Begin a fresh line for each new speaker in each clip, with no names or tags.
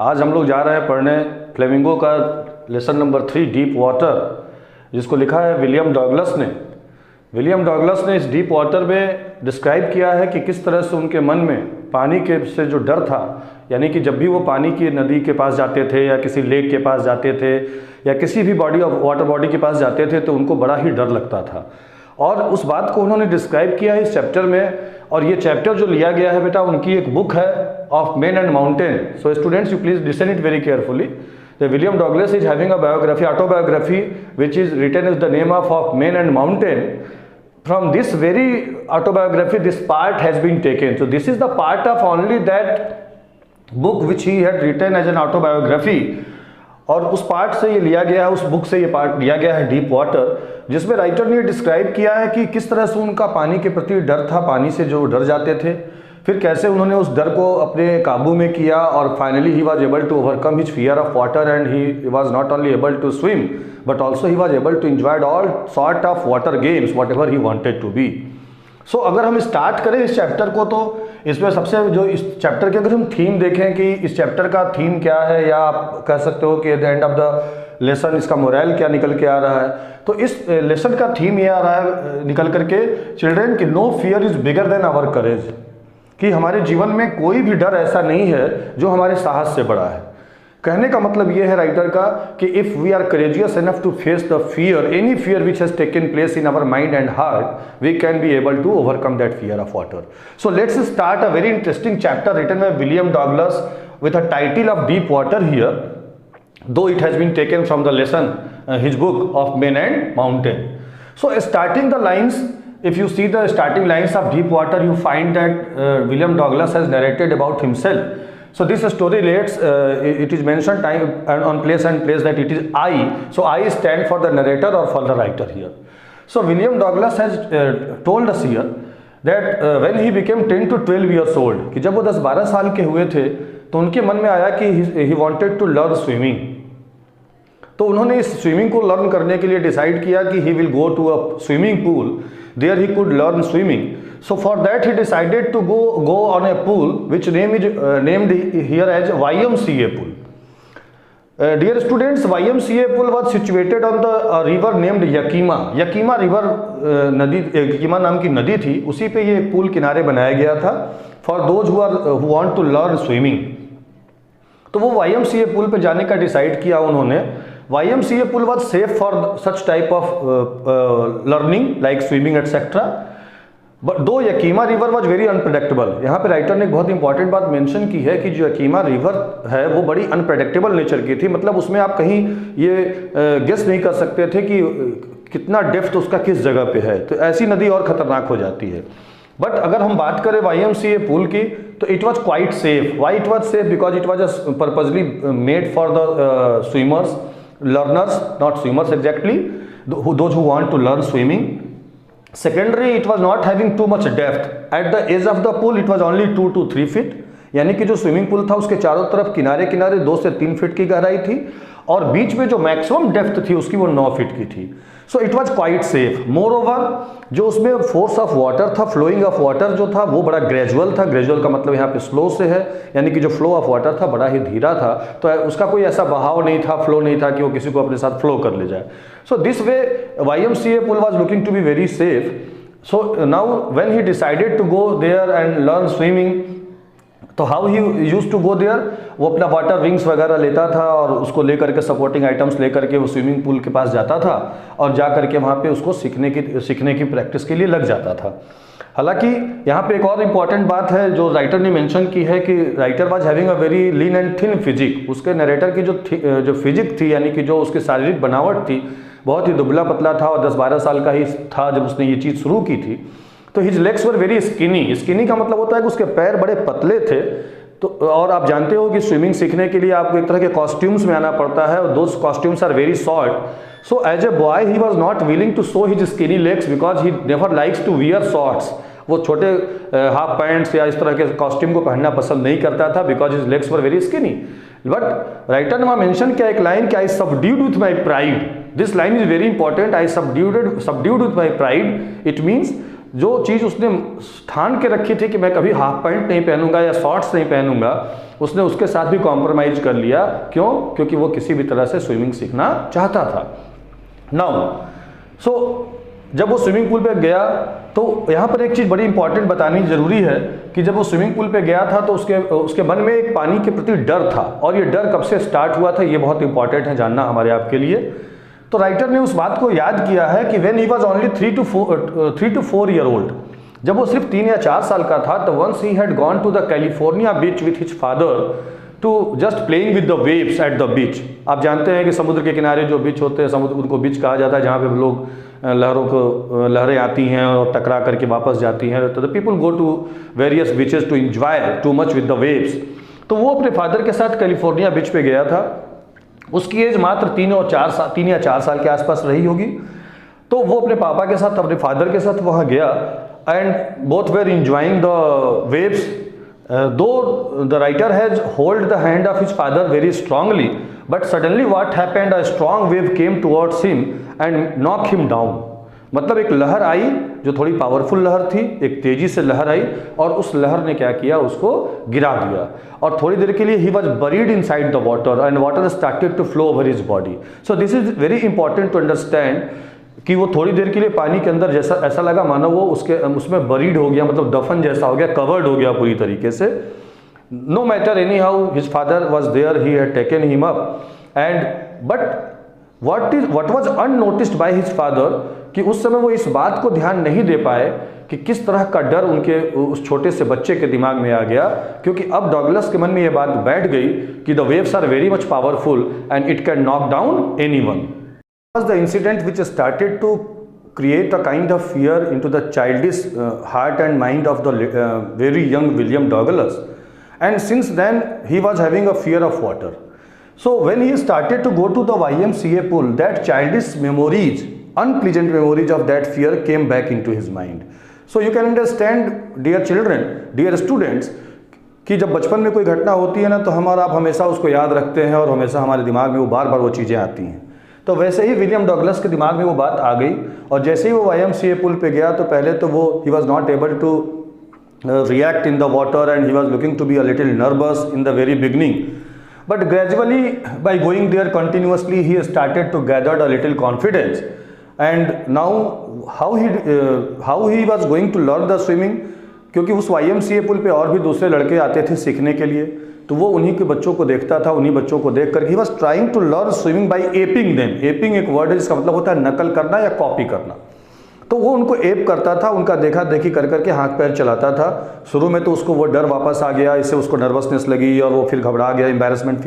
आज हम लोग जा रहे हैं पढ़ने फ्लेमिंगो का लेसन नंबर 3 डीप वाटर, जिसको लिखा है विलियम डगलस ने। विलियम डगलस ने इस डीप वाटर में डिस्क्राइब किया है कि किस तरह से उनके मन में पानी के से जो डर था, यानी कि जब भी वो पानी की नदी के पास जाते थे या किसी लेक के पास जाते थे या किसी भी बॉडी ऑफ वाटर बॉडी के पास जाते थे तो उनको बड़ा ही डर लगता था। और उस बात को उन्होंने डिस्क्राइब किया है इस चैप्टर में। और ये चैप्टर जो लिया गया है बेटा, उनकी एक बुक है of man and mountain. So students, you please listen it very carefully. William Douglas is having a biography, autobiography, which is written as the name of Man and Mountain. From this very autobiography, this part has been taken. So this is the part of only that book which he had written as an autobiography. और उस part से ये लिया गया है, उस book से ये पार्ट लिया गया है डीप वाटर, जिसमें राइटर ने डिस्क्राइब किया है कि किस तरह से उनका पानी के प्रति डर था, पानी से जो डर जाते थे, फिर कैसे उन्होंने उस डर को अपने काबू में किया और finally he was able to overcome his fear of water and he was not only able to swim but also he was able to enjoy all sort of water games whatever he wanted to be. So अगर हम start करें इस chapter को, तो इसमें सबसे जो इस चैप्टर की अगर हम थीम देखें कि इस चैप्टर का थीम क्या है, या आप कह सकते हो कि at the end of the lesson इसका मोरल क्या निकल के आ रहा है, तो इस लेसन का थीम ये आ रहा है निकल करके, चिल्ड्रन कि no fear is bigger than our courage, कि हमारे जीवन में कोई भी डर ऐसा नहीं है जो हमारे साहस से बड़ा है। कहने का मतलब ये है राइटर का कि if we are courageous enough to face the fear, any fear which has taken place in our mind and heart, we can be able to overcome that fear of water. So let's start a very interesting chapter written by William Douglas with a title of deep water here, though it has been taken from the lesson his book of Men and Mountain. So starting the lines, if you see the starting lines of deep water, you find that William Douglas has narrated about himself. So this story relates, it is mentioned time on place and place that it is I. So I stand for the narrator or for the writer here. So William Douglas has told us here that when he became 10 to 12 years old, कि जब वो 10-12 साल के हुए थे तो उनके मन में आया कि he wanted to learn swimming. तो उन्होंने इस स्विमिंग को लर्न करने के लिए डिसाइड किया कि he will go to a swimming pool, there he could learn swimming. So for that he decided to go on a pool which name is named here as YMCA pool. Dear students, YMCA pool was situated on the river named Yakima. Yakima river नदी, यकीमा नाम की नदी थी, उसी पे ये pool किनारे बनाया गया था for those who want to learn swimming. तो वो YMCA पुल पे जाने का डिसाइड किया उन्होंने. YMCA pool was safe for such type of learning like swimming etcetera, but though Yakima river was very unpredictable. यहाँ पे राइटर ने एक बहुत इंपॉर्टेंट बात मेंशन की है कि जो यकीमा रिवर है वो बड़ी अनप्रेडिक्टेबल नेचर की थी. मतलब उसमें आप कहीं ये गेस नहीं कर सकते थे कि कितना डेप्थ उसका किस जगह पे है, तो ऐसी नदी और खतरनाक हो जाती है. बट अगर हम बात करें YMCA पुल की, तो it was quite safe. Why it was safe? Because it was purposely made for the swimmers, learners, not swimmers exactly, those who want to learn swimming. Secondly, it was not having too much depth. At the edge of the pool, it was only 2 to 3 feet. यानी कि जो swimming pool था उसके चारों तरफ किनारे किनारे 2 से 3 फीट की गहराई थी और बीच में जो मैक्सिमम डेप्थ थी उसकी वो 9 फीट की थी. So it was quite safe. More over जो उसमें फोर्स ऑफ वाटर था, फ्लोइंग ऑफ वाटर जो था वो बड़ा ग्रेजुअल था. ग्रेजुअल का मतलब यहाँ पे स्लो से है, यानी कि जो फ्लो ऑफ वाटर था बड़ा ही धीरा था. तो उसका कोई ऐसा बहाव नहीं था, फ्लो नहीं था कि वो किसी को अपने साथ फ्लो कर ले जाए. So this way YMCA pool was looking to be very safe. So now when he decided to go there and learn swimming, तो how he use to go there, वो अपना वाटर विंग्स वगैरह लेता था और उसको लेकर के सपोर्टिंग आइटम्स लेकर के वो स्विमिंग पूल के पास जाता था और जा करके वहाँ पे उसको सीखने की प्रैक्टिस के लिए लग जाता था. हालांकि यहाँ पे एक और इम्पॉर्टेंट बात है जो राइटर ने मेंशन की है कि writer was having a very lean and thin physique. उसके नरेटर की जो फिजिक थी, यानी कि जो उसकी शारीरिक बनावट थी, बहुत ही दुबला पतला था और 10-12 साल का ही था जब उसने ये चीज़ शुरू की थी. तो his legs were very skinny. Skinny का मतलब होता है कि उसके पैर बड़े पतले थे. तो और आप जानते हो कि स्विमिंग सीखने के लिए आपको एक तरह के कॉस्ट्यूम्स में आना पड़ता है और those costumes are very short. So as a boy he was not willing to show his skinny legs because he never likes to wear shorts. वो छोटे हाफ पैंट्स या इस तरह के कॉस्ट्यूम को पहनना पसंद नहीं करता था because his legs were very skinny. But writer ने वहाँ मेंशन किया एक लाइन कि I subdued with my pride. This line is very important. I subdued with my pride. It means जो चीज़ उसने ठान के रखी थी कि मैं कभी हाफ पैंट नहीं पहनूंगा या शॉर्ट्स नहीं पहनूंगा, उसने उसके साथ भी कॉम्प्रोमाइज कर लिया। क्यों? क्योंकि वो किसी भी तरह से स्विमिंग सीखना चाहता था। नाउ जब वो स्विमिंग पूल पे गया तो यहाँ पर एक चीज़ बड़ी इंपॉर्टेंट बतानी ज़रूरी है कि जब वो स्विमिंग पूल पे गया था तो उसके मन में एक पानी के प्रति डर था, और ये डर कब से स्टार्ट हुआ था ये बहुत इंपॉर्टेंट है जानना हमारे आपके लिए। तो राइटर ने उस बात को याद किया है कि when he was only 3 to 4 year old, जब वो सिर्फ 3 या 4 साल का था, तो once he had gone to the California beach with his father to just playing with the waves at the beach. आप जानते हैं कि समुद्र के किनारे जो बीच होते हैं, समुद्र उनको बीच कहा जाता है, जहाँ पे लोग लहरें आती हैं और टकरा करके वापस जाती हैं। तो the people go to various beaches to enjoy too much with the waves. तो वो अपने फादर के साथ कैलिफोर्निया बीच पे गया था। उसकी एज मात्र 3 या 4 साल के आसपास रही होगी। तो वो अपने पापा के साथ, अपने फादर के साथ वहाँ गया, and both where enjoying the waves. Though the writer has hold the hand of his father very strongly, but suddenly what happened, a strong wave came towards him and knocked him down। मतलब एक लहर आई जो थोड़ी powerful लहर थी, एक तेजी से लहर आई और उस लहर ने क्या किया, उसको गिरा दिया। और थोड़ी देर के लिए he was buried inside the water and water started to flow over his body। So this is very important to understand कि वो थोड़ी देर के लिए पानी के अंदर जैसा ऐसा लगा मानो वो उसमें बरीड हो गया, मतलब दफन जैसा हो गया, कवर्ड हो गया पूरी तरीके से। No matter any how his father was there, he had taken him up and but what was unnoticed by his father, कि उस समय वो इस बात को ध्यान नहीं दे पाए कि किस तरह का डर उनके उस छोटे से बच्चे के दिमाग में आ गया, क्योंकि अब डॉगलस के मन में ये बात बैठ गई कि the waves are very much powerful and it can knock down anyone. Was the incident which started to create a kind of fear into the childish heart and mind of the very young William Douglas, and since then he was having a fear of water. So when he started to go to the YMCA pool, that childish memories, unpleasant memories of that fear came back into his mind. So you can understand, dear children, dear students, कि जब बचपन में कोई घटना होती है ना, तो हम और आप हमेशा उसको याद रखते हैं और हमेशा हमारे दिमाग में वो बार बार वो चीज़ें आती हैं। तो वैसे ही विलियम डगलस के दिमाग में वो बात आ गई, और जैसे ही वो YMCA पुल पे गया तो पहले तो वो he was not able to react in the water and he was looking to be a little nervous in the very beginning, but gradually by going there continuously he started to gather a little confidence. And now how he was going to learn the swimming, क्योंकि उस YMCA पुल पे और भी दूसरे लड़के आते थे सीखने के लिए, तो वो उन्हीं के बच्चों को देखता था, उन्हीं बच्चों को देख कर he was trying to learn swimming by aping them. Aping एक वर्ड है जिसका मतलब होता है नकल करना या कॉपी करना। तो वो उनको एप करता था, उनका देखा देखी कर करके हाथ पैर चलाता था। शुरू में तो उसको वो डर वापस आ गया, इससे उसको नर्वसनेस लगी और वो फिर घबरा गया, एम्बैरेसमेंट,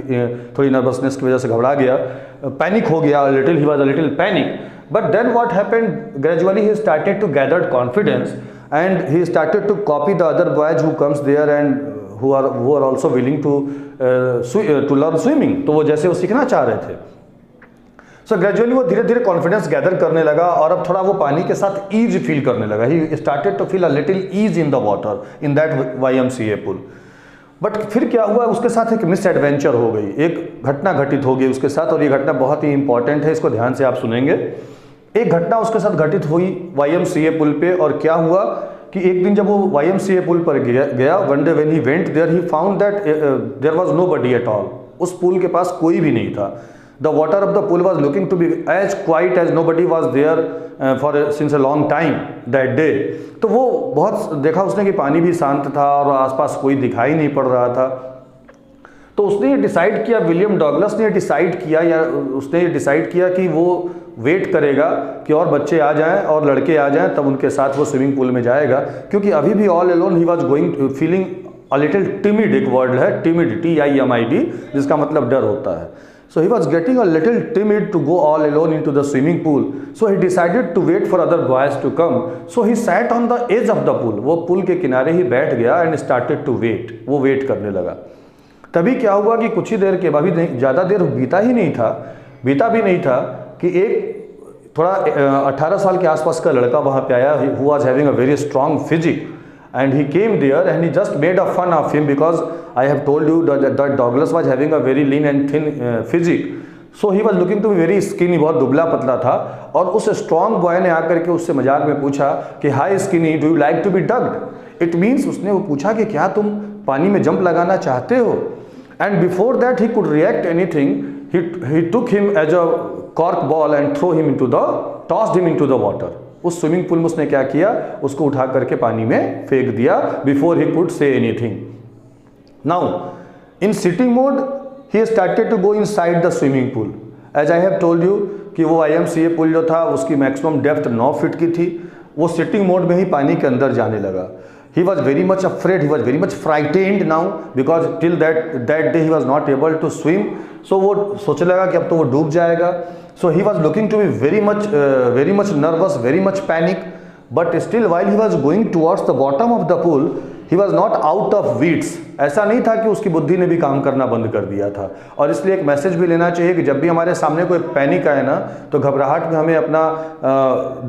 थोड़ी नर्वसनेस की वजह से घबरा गया, पैनिक हो गया, little he was a little panic. But then what happened, gradually he started to gather confidence and he started to copy the other boys who comes there and who are also willing to learn swimming। तो वो जैसे वो सीखना चाह रहे थे। So gradually वो धीरे धीरे कॉन्फिडेंस गैदर करने लगा और अब थोड़ा वो पानी के साथ ईज फील करने लगा। He started to feel a little ease in the water in that YMCA pool. But फिर क्या हुआ, उसके साथ एक मिस एडवेंचर हो गई, एक घटना घटित हो गई उसके साथ, और ये घटना बहुत ही इंपॉर्टेंट है, इसको ध्यान से आप सुनेंगे। एक घटना उसके साथ घटित हुई YMCA पुल पे, और क्या हुआ कि एक दिन जब वो YMCA पुल पर गया, one day when he went there he found that there was nobody at all. उस पुल के पास कोई भी नहीं था। The water of the pool was looking to be as quite as nobody was there for since a long time that day. तो वो बहुत देखा उसने कि पानी भी शांत था और आसपास कोई दिखाई नहीं पड़ रहा था। तो उसने ये डिसाइड किया, विलियम डगलस ने डिसाइड किया, या उसने ये डिसाइड किया कि वो वेट करेगा कि और बच्चे आ जाएं और लड़के आ जाएं, तब उनके साथ वो स्विमिंग पूल में जाएगा, क्योंकि अभी भी all alone he was going feeling a little timid. एक वर्ड है टिमिड, TIMID, जिसका मतलब डर होता है। So he was getting a little timid to go all alone into the swimming pool. So he decided to wait for other boys to come. So he sat on the edge of the pool. वो pool के किनारे ही बैठ गया and started to wait. वो wait करने लगा। तभी क्या हुआ कि कुछ ही देर के बाद, ज़्यादा देर बीता भी नहीं था कि एक थोड़ा 18 साल के आसपास का लड़का वहाँ पे आया, who was having a very strong physique, and he came there and he just made a fun of him because I have told you that Douglas was having a very lean and thin physique. So he was looking to be very skinny, बहुत दुबला पतला था। और उस strong boy ने आकर के उससे मजाक में पूछा कि hi skinny, do you like to be ducked? It means उसने वो पूछा कि क्या तुम पानी में जंप लगाना चाहते हो? And before that he could react anything, he took him as a cork ball and tossed him into the water. उस स्विमिंग पूल में उसने क्या किया, उसको उठा करके पानी में फेंक दिया, before he could say anything. Now in sitting mode he started to go inside the swimming pool. As I have told you कि वो IMCA पूल जो था उसकी मैक्सिमम डेप्थ 9 फीट की थी। वो सिटिंग मोड में ही पानी के अंदर जाने लगा। He was very much afraid, he was very much frightened now because till that day he was not able to swim. So वो सोचने लगा कि अब तो वो डूब जाएगा। So he was looking to be very much nervous, very much panic. But still while he was going towards the bottom of the pool, he was not out of wits. ऐसा नहीं था कि उसकी बुद्धि ने भी काम करना बंद कर दिया था। और इसलिए एक मैसेज भी लेना चाहिए कि जब भी हमारे सामने कोई पैनिक आए ना, तो घबराहट में हमें अपना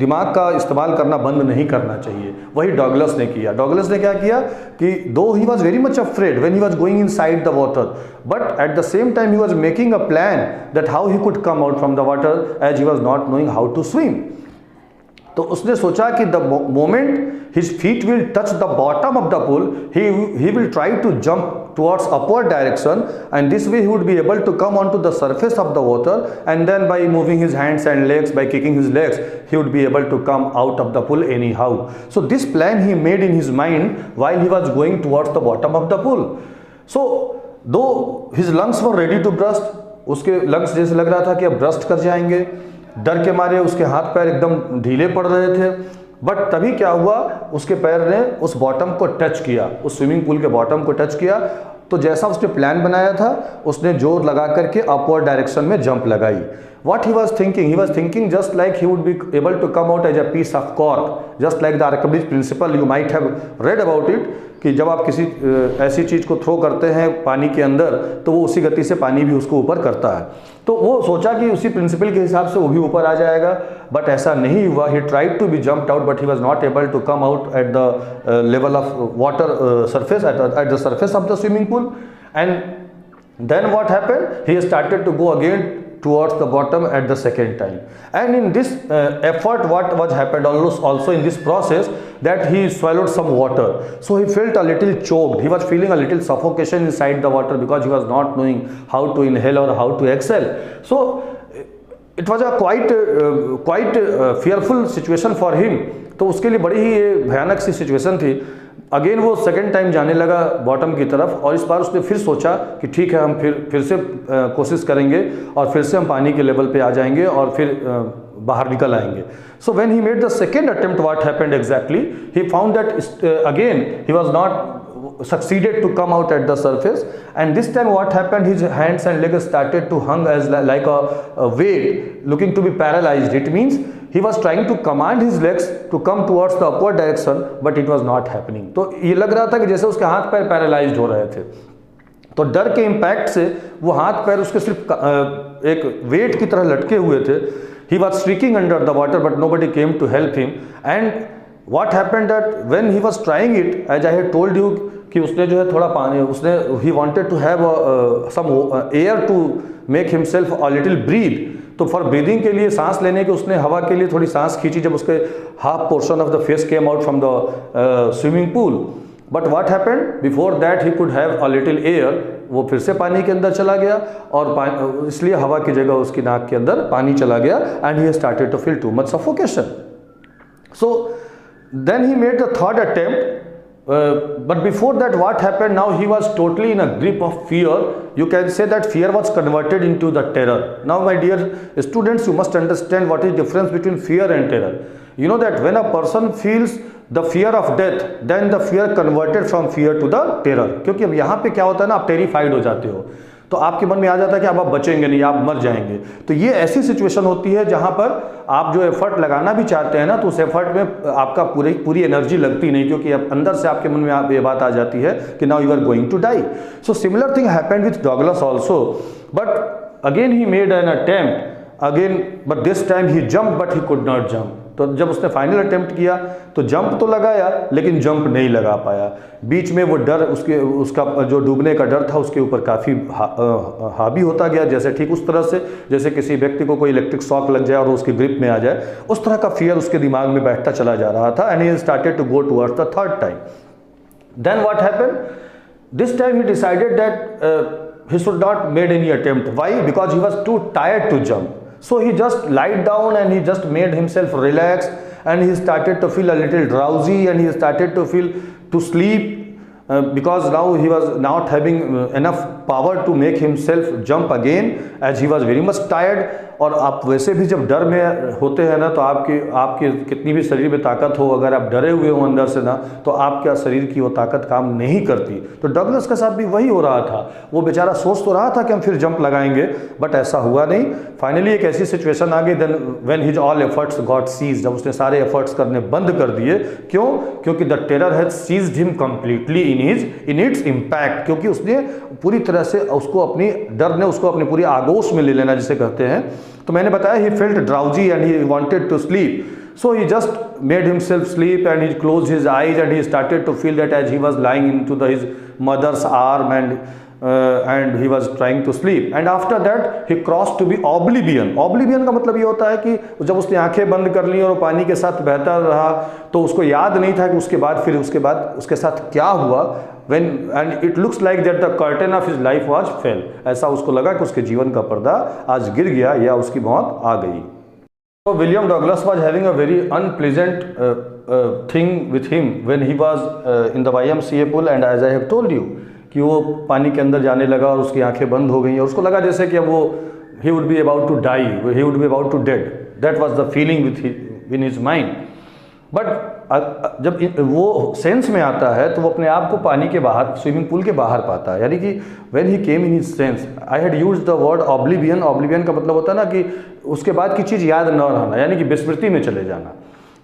दिमाग का इस्तेमाल करना बंद नहीं करना चाहिए। वही डॉगलस ने किया। डॉगलस ने क्या किया कि though he was very much afraid when he was going inside the water, but at the same time he was making a plan that how he could come out from the water as he was not knowing how to swim. तो उसने सोचा कि the moment his feet will touch the bottom of the pool, he will try to jump towards upward direction, and this way he would be able to come onto the surface of the water, and then by moving his hands and legs, by kicking his legs, he would be able to come out of the pool anyhow. So this plan he made in his mind while he was going towards the bottom of the pool. So though his lungs were ready to burst, उसके lungs जैसे लग रहा था कि अब burst कर जाएंगे, डर के मारे उसके हाथ पैर एकदम ढीले पड़ रहे थे। बट तभी क्या हुआ, उसके पैर ने उस बॉटम को टच किया, उस स्विमिंग पूल के बॉटम को टच किया। तो जैसा उसने प्लान बनाया था, उसने जोर लगा करके अपवर्ड डायरेक्शन में जंप लगाई। What he was thinking just like he would be able to come out as a piece of cork, just like the Archimedes principle, you might have read about it, कि जब आप किसी ऐसी चीज़ को throw करते हैं पानी के अंदर, तो वो उसी गति से पानी भी उसको ऊपर करता है। तो वो सोचा कि उसी प्रिंसिपल के हिसाब से वो भी ऊपर आ जाएगा, बट ऐसा नहीं हुआ। He tried to be jumped out, but he was not able to come out at the level of water surface, at the surface of the swimming pool. And then what happened, he started to go again towards the bottom at the second time. And in this effort, what was happened also in this process, that he swallowed some water. So he felt a little choked, he was feeling a little suffocation inside the water because he was not knowing how to inhale or how to exhale. So it was a quite fearful situation for him. तो उसके लिए बड़ी ही भयानक सी situation थी। Again वो second time जाने लगा bottom की तरफ, और इस बार उसने फिर सोचा कि ठीक है, हम फिर से कोशिश करेंगे और फिर से हम पानी के लेवल पे आ जाएंगे और फिर बाहर निकल आएंगे। So when he made the second attempt, what happened exactly, he found that again he was not succeeded to come out at the surface, and this time what happened, his hands and legs started to hang as like a weight, looking to be paralyzed. It means he was trying to command his legs to come towards the upward direction, but it was not happening. तो ये लग रहा था कि जैसे उसके हाथ पैर पैरालाइज्ड हो रहे थे। तो डर के इम्पैक्ट से वो हाथ पैर उसके सिर्फ एक वेट की तरह लटके हुए थे। He was shrieking under the water, but nobody came to help him. And what happened that when he was trying it, as I had told you, कि उसने जो है थोड़ा पानी, उसने he wanted to have some air to make himself a little breathe. तो for breathing के लिए, सांस लेने के, उसने हवा के लिए थोड़ी सांस खींची जब उसके half portion of the face came out from the swimming pool. But what happened, before that he could have a little air, वो फिर से पानी के अंदर चला गया, और इसलिए हवा की जगह उसकी नाक के अंदर पानी चला गया, and he started to feel too much suffocation. So then he made the third attempt. But before that, what happened, now he was totally in a grip of fear. You can say that fear was converted into the terror. Now my dear students, you must understand what is the difference between fear and terror. You know that when a person feels the fear of death, then the fear converted from fear to the terror. क्योंकि अब यहाँ पे क्या होता है ना, आप terrified हो जाते हो, तो आपके मन में आ जाता है कि अब आप बचेंगे नहीं, आप मर जाएंगे। तो ये ऐसी सिचुएशन होती है जहाँ पर आप जो एफर्ट लगाना भी चाहते हैं ना, तो उस एफर्ट में आपका पूरी एनर्जी लगती नहीं, क्योंकि अब अंदर से आपके मन में ये बात आ जाती है कि now you are going to die. So similar thing happened with Douglas also, but again he made an attempt again, but this time he jumped, but he could not jump. तो जब उसने फाइनल अटेम्प्ट किया तो jump तो लगाया लेकिन jump नहीं लगा पाया। बीच में वो डर उसका जो डूबने का डर था उसके ऊपर काफ़ी हावी होता गया, जैसे ठीक उस तरह से जैसे किसी व्यक्ति को कोई इलेक्ट्रिक शॉक लग जाए और उसकी ग्रिप में आ जाए, उस तरह का फियर उसके दिमाग में बैठता चला जा रहा था। And he started to go towards the third time. Then what happened, this time he decided that he should not made any attempt. Why? Because he was too tired to jump. So he just lied down and he just made himself relax, and he started to feel a little drowsy, and he started to feel to sleep because now he was not having enough power to make himself jump again as he was very much tired. और आप वैसे भी जब डर में होते हैं ना तो आपकी कितनी भी शरीर में ताकत हो, अगर आप डरे हुए हो अंदर से ना तो आपके शरीर की वो ताकत काम नहीं करती। तो डगलस के साथ भी वही हो रहा था। वो बेचारा सोच तो रहा था कि हम फिर जंप लगाएंगे, बट ऐसा हुआ नहीं। फाइनली एक ऐसी सिचुएशन आ गई, then when his all efforts got ceased, जब उसने सारे एफर्ट्स करने बंद कर दिए। क्यों? क्योंकि the terror has seized him completely in its impact, क्योंकि उसने पूरी तरह से उसको अपनी डर ने उसको अपनी पूरी आगोश में ले लेना जिसे कहते हैं। तो मैंने बताया he felt drowsy and he wanted to sleep, so he just made himself sleep and he closed his eyes and he started to feel that as he was lying into his mother's arm and he was trying to sleep. And after that he cross to be oblivion. Oblivion का मतलब ये होता है कि जब उसने आंखें बंद कर ली और वो पानी के साथ बहता रहा तो उसको याद नहीं था कि उसके बाद उसके साथ क्या हुआ। When and it looks like that the curtain of his life was fell, ऐसा उसको लगा कि उसके जीवन का पर्दा आज गिर गया या उसकी मौत आ गई। So William Douglas was having a very unpleasant thing with him when he was in the YMCA pool, and as I have told you कि वो पानी के अंदर जाने लगा और उसकी आंखें बंद हो गई और उसको लगा जैसे कि अब वो he would be about to die, he would be about to dead. That was the feeling in his mind. But जब वो सेंस में आता है तो वो अपने आप को पानी के बाहर, स्विमिंग पूल के बाहर पाता है। यानी कि when he came in his sense, I had used the word oblivion. Oblivion का मतलब होता है ना कि उसके बाद की चीज़ याद न रहना, यानी कि विस्मृति में चले जाना।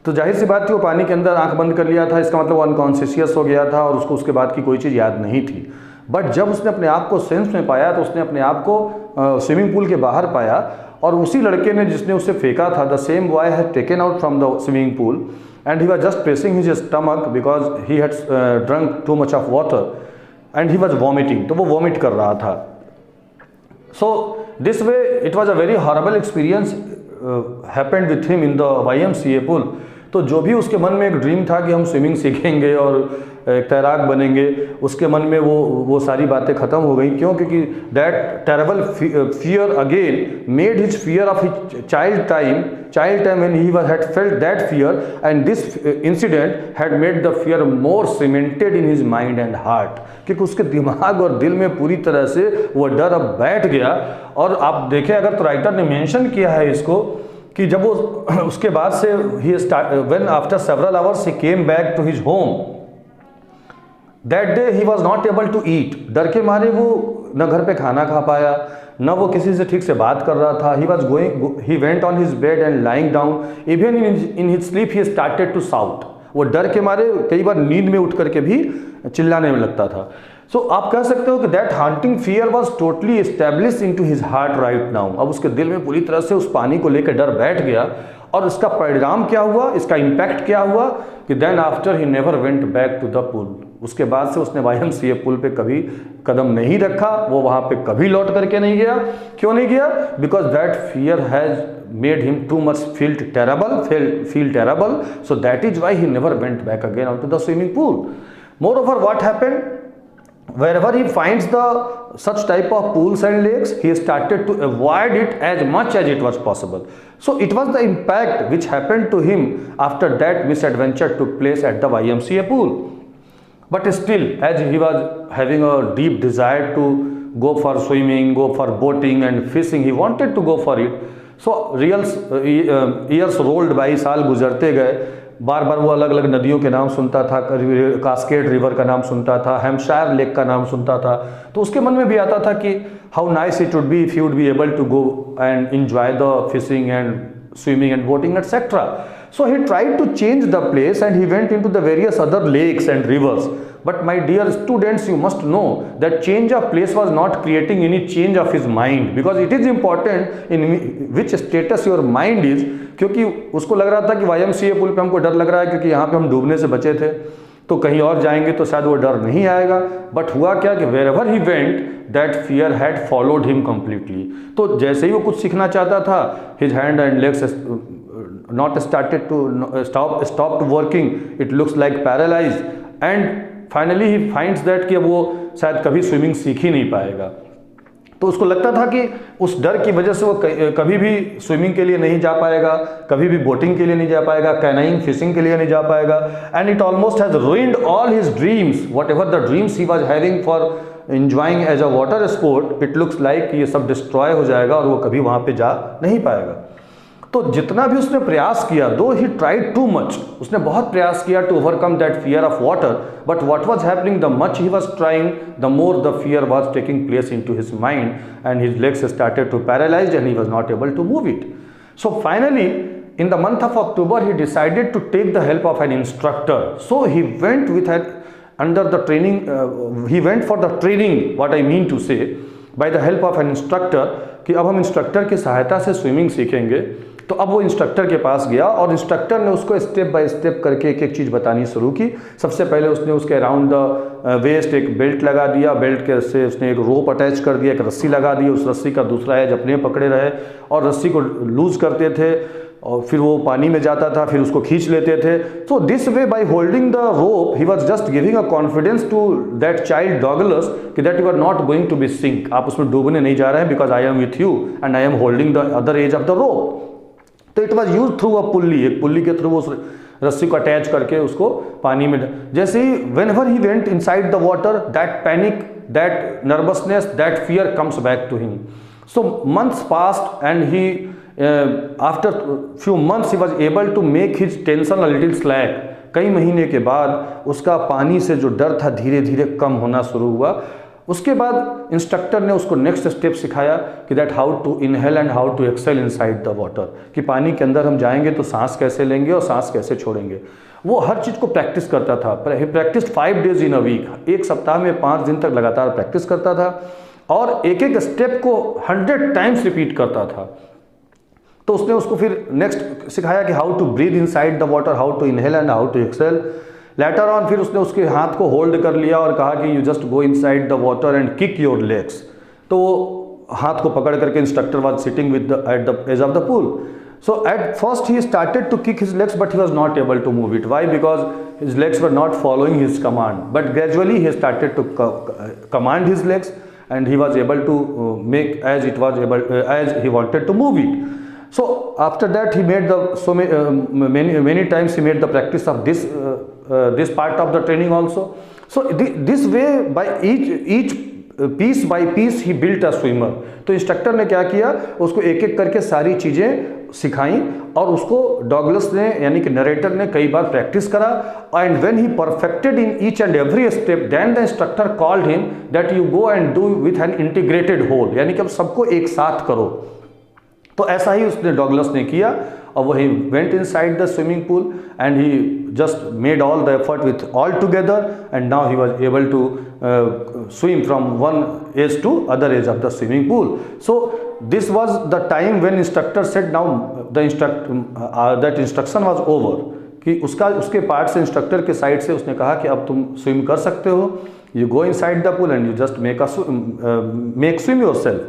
तो जाहिर सी बात थी वो पानी के अंदर आंख बंद कर लिया था, इसका मतलब वो अनकॉन्शियस हो गया था और उसको उसके बाद की कोई चीज़ याद नहीं थी। बट जब उसने अपने आप को सेंस में पाया तो उसने अपने आप को स्विमिंग पूल के बाहर पाया और उसी लड़के ने जिसने उसे फेंका था, the same boy had taken out from the swimming pool and he was just pressing his stomach because he had drunk too much of water and he was vomiting, तो वो vomit कर रहा था। So this way it was a very horrible experience happened with him in the YMCA pool। तो जो भी उसके मन में एक ड्रीम था कि हम स्विमिंग सीखेंगे और एक तैराक बनेंगे, उसके मन में वो सारी बातें ख़त्म हो गई। क्यों? क्योंकि that terrible fear again made his fear of his child time when he had felt that fear, and this incident had made the fear more cemented in his mind and heart, क्योंकि उसके दिमाग और दिल में पूरी तरह से वो डर अब बैठ गया। और आप देखें अगर तो राइटर ने मेंशन किया है इसको कि जब वो उसके बाद से when after several hours he came back to his home, that day he was not able to eat. डर के मारे वो न घर पे खाना खा पाया, न वो किसी से ठीक से बात कर रहा था। He went on his bed and lying down, even in his sleep he started to shout. वो डर के मारे कई बार नींद में उठ करके भी चिल्लाने में लगता था। सो आप कह सकते हो कि that haunting fear was totally establish in to his heart right now. अब उसके दिल में पूरी तरह से उस पानी को लेकर डर बैठ गया। और इसका परिणाम क्या हुआ, इसका इम्पैक्ट क्या हुआ कि then after he never went back to the pool. उसके बाद से उसने YMCA पूल पे कभी कदम नहीं रखा, वो वहाँ पे कभी लौट करके नहीं गया। क्यों नहीं गया? Because that fear has made him too much feel terrible, so that is why he never went back again onto the swimming pool. Moreover, what happened, wherever he finds such type of pools and lakes, he started to avoid it as much as it was possible. So it was the impact which happened to him after that misadventure took place at the YMCA pool. But still, as he was having a deep desire to go for swimming, go for boating and fishing, he wanted to go for it. So years rolled by, साल गुजरते गए। बार बार वो अलग अलग नदियों के नाम सुनता था, कास्केड रिवर का नाम सुनता था, हैम्पशायर लेक का नाम सुनता था। तो उसके मन में भी आता था कि how nice it would be if you would be able to go and enjoy the fishing and swimming and boating etcetera. So he tried to change the place and he went into the various other lakes and rivers. But my dear students, you must know that change of place was not creating any change of his mind, because it is important in which status your mind is. क्योंकि उसको लग रहा था कि YMCA पुल पे हमको डर लग रहा है क्योंकि यहाँ पे हम डूबने से बचे थे, तो कहीं और जाएंगे तो शायद वो डर नहीं आएगा. बट हुआ क्या कि wherever he went that fear had followed him completely. तो जैसे ही वो कुछ सीखना चाहता था, his hand and legs not started to stopped working. It looks like paralyzed and finally he finds that कि अब वो शायद कभी स्विमिंग सीख ही नहीं पाएगा. तो उसको लगता था कि उस डर की वजह से वो कभी भी स्विमिंग के लिए नहीं जा पाएगा, कभी भी बोटिंग के लिए नहीं जा पाएगा, कैनाइंग फिशिंग के लिए नहीं जा पाएगा. And it almost has ruined all his dreams, whatever the dreams he was having for enjoying as a water sport. It looks like ये सब डिस्ट्रॉय हो जाएगा और वो कभी वहाँ पे जा नहीं पाएगा. तो जितना भी उसने प्रयास किया, दो ही ट्राइड टू मच, उसने बहुत प्रयास किया to overcome that fear of water, but what was happening, the much he was trying the more the fear was taking place into his mind and his legs started to paralyse and he was not able to move it. So finally in the month of October he decided to take the help of an instructor. So he went with her under the training, he went for the training, what I mean to say, by the help of an instructor, कि अब हम instructor की सहायता से swimming सीखेंगे. तो अब वो इंस्ट्रक्टर के पास गया और इंस्ट्रक्टर ने उसको स्टेप बाय स्टेप करके एक एक चीज़ बतानी शुरू की. सबसे पहले उसने उसके अराउंड द वेस्ट एक बेल्ट लगा दिया, बेल्ट के से उसने एक रोप अटैच कर दिया, एक रस्सी लगा दी, उस रस्सी का दूसरा एज अपने पकड़े रहे और रस्सी को लूज करते थे और फिर वो पानी में जाता था, फिर उसको खींच लेते थे. So this way by holding the rope he was just giving a confidence to that child Douglas कि that you are not going to be sink, आप उसमें डूबने नहीं जा रहे हैं, because I'm with you and I'm holding the other edge of the rope. तो it was use through a pulley, एक पुल्ली के थ्रू उस रस्सी को अटैच करके उसको पानी में. जैसे ही whenever he went inside the water, that panic, that nervousness, that fear comes back to him. So months passed and he after few months he was able to make his tension a little slack. कई महीने के बाद उसका पानी से जो डर था धीरे धीरे कम होना शुरू हुआ. उसके बाद इंस्ट्रक्टर ने उसको नेक्स्ट स्टेप सिखाया कि that how to inhale and how to exhale inside the water, कि पानी के अंदर हम जाएंगे तो सांस कैसे लेंगे और सांस कैसे छोड़ेंगे. वो हर चीज़ को प्रैक्टिस करता था. Practice 5 days in a week, एक सप्ताह में 5 दिन तक लगातार प्रैक्टिस करता था और एक एक स्टेप को 100 times रिपीट करता था. तो उसने उसको फिर नेक्स्ट सिखाया कि how to breathe inside the water, how to inhale and how to exhale. Later on फिर उसने उसके हाथ को होल्ड कर लिया और कहा कि you just go inside the water and kick your legs. तो वो हाथ को पकड़ करके instructor was sitting with at the edge of the pool. So at first he started to kick his legs but he was not able to move it. Why? Because his legs were not following his command. But gradually he started to command his legs and he was able to make as it was able as he wanted to move it. So after that he made the many times he made the practice of this part of the training also. So this way by each piece by piece he built a swimmer. तो instructor ने क्या किया, उसको एक एक करके सारी चीज़ें सिखाई और उसको डॉगलस ने यानी कि नरेटर ने कई बार प्रैक्टिस करा. And when he perfected in each and every step then the instructor called him that you go and do with an integrated whole, यानी कि अब सबको एक साथ करो. तो ऐसा ही उसने डॉगलस ने किया और वही went inside the swimming pool and he just made all the effort with all together and now he was able to swim from one edge to other edge of the swimming pool. So this was the time when instructor said now the that instruction was over, कि उसके part से instructor के side से उसने कहा कि अब तुम स्विम कर सकते हो. You go inside the pool and you just make swim yourself.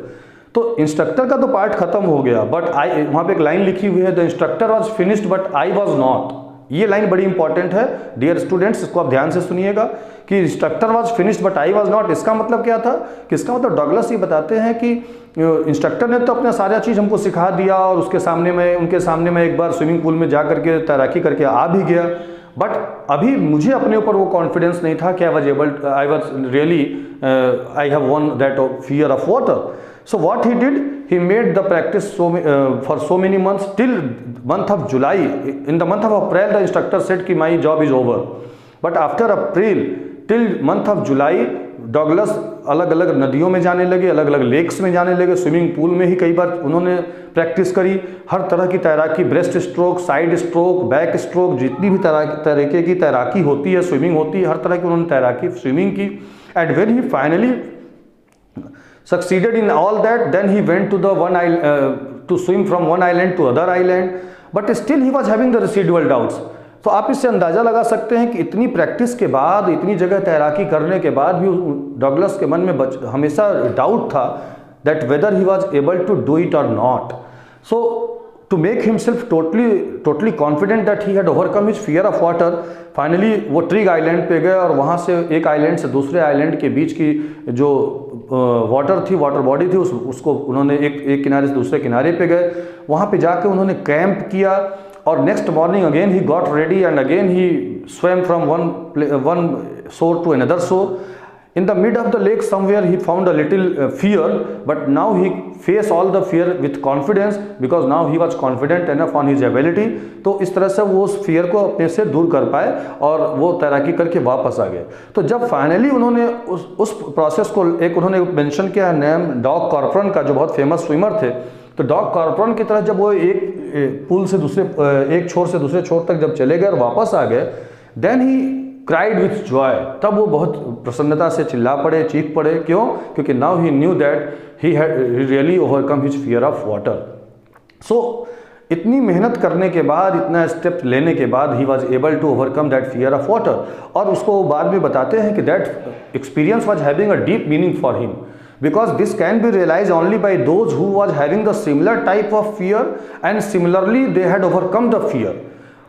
तो इंस्ट्रक्टर का तो पार्ट खत्म हो गया बट आई, वहाँ पे एक लाइन लिखी हुई है the instructor was finished but I was not. ये लाइन बड़ी इंपॉर्टेंट है डियर स्टूडेंट्स, इसको आप ध्यान से सुनिएगा कि instructor was finished but I was not. इसका मतलब क्या था कि इसका मतलब डॉगलस ये बताते हैं कि इंस्ट्रक्टर ने तो अपना सारा चीज़ हमको सिखा दिया और उनके सामने में एक बार स्विमिंग पूल में जा करके तैराकी करके आ भी गया, बट अभी मुझे अपने ऊपर वो कॉन्फिडेंस नहीं था कि I was really I have one that fear of water. So what he did, he made the practice for so many months till month of July. In the month of April, the instructor said कि my job is over. But after April till month of July, Douglas अलग अलग नदियों में जाने लगे, अलग अलग lakes में जाने लगे, स्विमिंग पूल में ही कई बार उन्होंने प्रैक्टिस करी, हर तरह की तैराकी, breast stroke, side stroke, back stroke, जितनी भी तरीके की तैराकी होती है, स्विमिंग होती है, हर तरह की उन्होंने तैराकी स्विमिंग की। And when he finally succeeded in all that, then he went to the one island to swim from one island to other island, but still he was having the residual doubts. तो आप इससे अंदाज़ा लगा सकते हैं कि इतनी practice के बाद, इतनी जगह तैराकी करने के बाद भी डगलस के मन में हमेशा डाउट था that whether he was able to do it or not. So to make himself totally confident that he had overcome his fear of water, finally वो ट्रिग आइलैंड पे गए और वहाँ से एक आइलैंड से दूसरे आइलैंड के बीच की जो वाटर बॉडी थी उसको उन्होंने एक किनारे से दूसरे किनारे पे गए, वहाँ पे जाके उन्होंने कैंप किया और next morning again he got ready and again he swam from one shore to another shore. In the mid of the lake somewhere he found a little fear, but now he faced all the fear with confidence because now he was confident enough on his ability. तो इस तरह से वो उस fear को अपने से दूर कर पाए और वो तैराकी करके वापस आ गए। तो जब फाइनली उन्होंने उस प्रोसेस को एक उन्होंने मेंशन किया है नेम डॉग कॉर्पोरन का, जो बहुत फेमस स्विमर थे। तो डॉग कॉर्पोरन की तरह जब वो एक पूल से दूसरे एक छोर से दूसरे छोर तक जब चले गए और वापस आ गए, then he cried with joy, तब वो बहुत प्रसन्नता से चिल्ला पड़े, चीख पड़े। क्यों? क्योंकि now he knew that he really overcome his fear of water. So इतनी मेहनत करने के बाद, इतना स्टेप लेने के बाद he was able to overcome that fear of water. और उसको बाद में बताते हैं कि that experience was having a deep meaning for him because this can be realized only by those who was having the similar type of fear and similarly they had overcome the fear.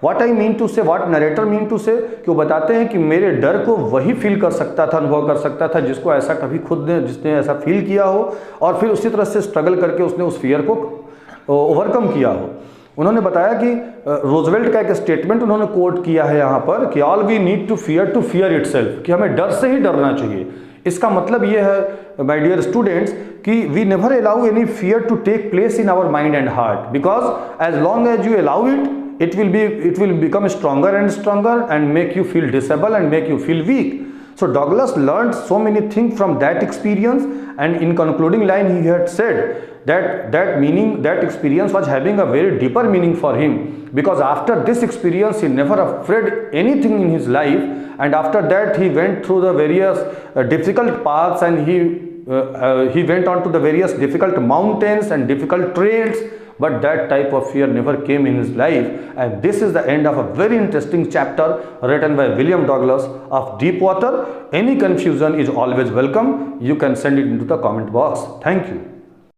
What I mean to say, what narrator mean to say, कि वो बताते हैं कि मेरे डर को वही feel कर सकता था, अनुभव कर सकता था जिसको ऐसा कभी खुद ने जिसने ऐसा फील किया हो और फिर उसी तरह से स्ट्रगल करके उसने उस फियर को ओवरकम किया हो। उन्होंने बताया कि रोजवेल्ट का एक स्टेटमेंट उन्होंने कोट किया है यहाँ पर कि all we need to fear itself, कि हमें डर से ही डरना चाहिए। इसका मतलब ये है माय डियर स्टूडेंट्स कि we never allow any fear to take place in our mind and heart, because as long as you allow it will become stronger and make you feel disabled and make you feel weak. So Douglas learned so many things from that experience, and in concluding line he had said that experience was having a very deeper meaning for him, because after this experience he never afraid anything in his life, and after that he went through the various difficult paths, and he went on to the various difficult mountains and difficult trails, but that type of fear never came in his life. And this is the end of a very interesting chapter written by William Douglas of Deep Water. Any confusion is always welcome. You can send it into the comment box. Thank you.